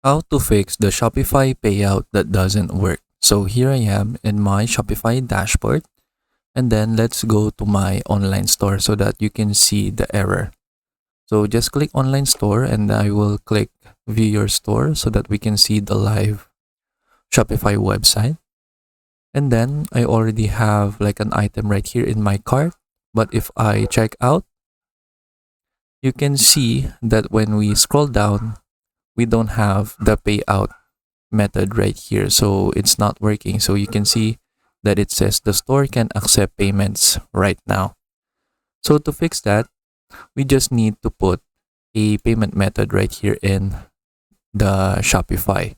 How to fix the Shopify payout that doesn't work. So here I am in my Shopify dashboard, and then let's go to my online store so that you can see the error. So just click online store and I will click view your store so that we can see the live Shopify website. And then I already have like an item right here in my cart. But if I check out, you can see that when we scroll down, we don't have the payout method right here, so it's not working. So you can see that it says the store can accept payments right now. So to fix that, we just need to put a payment method right here in the Shopify.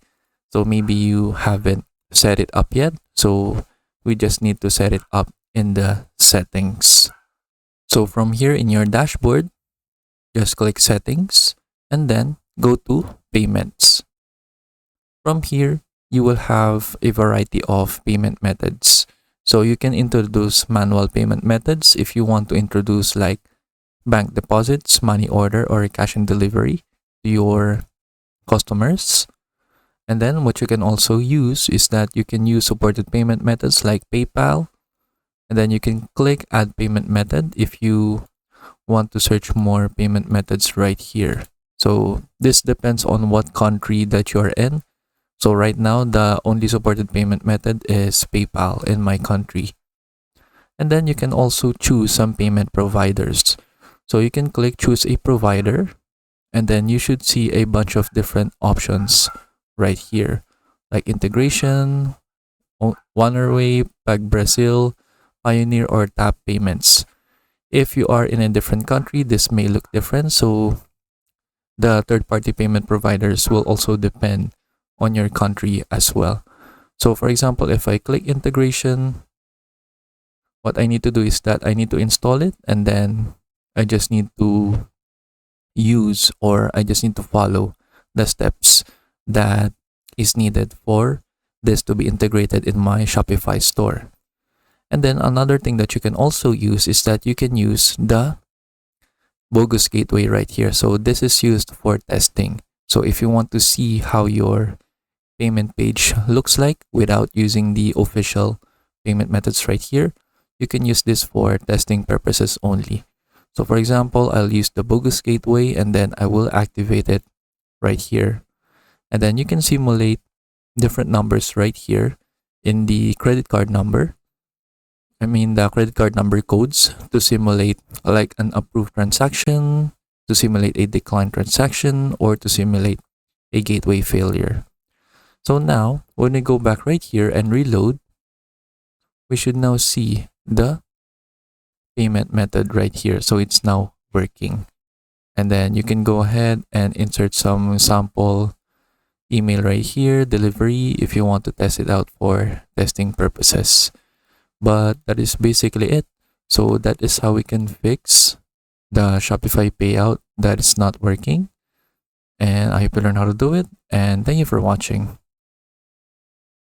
So maybe you haven't set it up yet, so we just need to set it up in the settings. So from here in your dashboard, just click settings and then go to payments. From here, you will have a variety of payment methods. So you can introduce manual payment methods if you want to introduce like bank deposits, money order, or cash and delivery to your customers. And then what you can also use is that you can use supported payment methods like PayPal. And then you can click add payment method if you want to search more payment methods right here. So this depends on what country that you're in. So right now, the only supported payment method is PayPal in my country. And then you can also choose some payment providers. So you can click choose a provider, and then you should see a bunch of different options right here, like integration, Oneaway, Pag Brazil, Pioneer, or Tap Payments. If you are in a different country, this may look different. So the third-party payment providers will also depend on your country as well. So for example, if I click integration, what I need to do is that I need to install it, and then I just need to use, or I just need to follow the steps that is needed for this to be integrated in my Shopify store. And then another thing that you can also use is that you can use the bogus gateway right here. So this is used for testing. So if you want to see how your payment page looks like without using the official payment methods right here, you can use this for testing purposes only. So for example, I'll use the bogus gateway and then I will activate it right here. And then you can simulate different numbers right here in the credit card number. The credit card number codes to simulate like an approved transaction, to simulate a declined transaction, or to simulate a gateway failure. So now, when we go back right here and reload, we should now see the payment method right here. So it's now working. And then you can go ahead and insert some sample email right here, delivery, if you want to test it out for testing purposes. But that is basically it. So that is how we can fix the Shopify payout that is not working. And I hope you learn how to do it. And thank you for watching.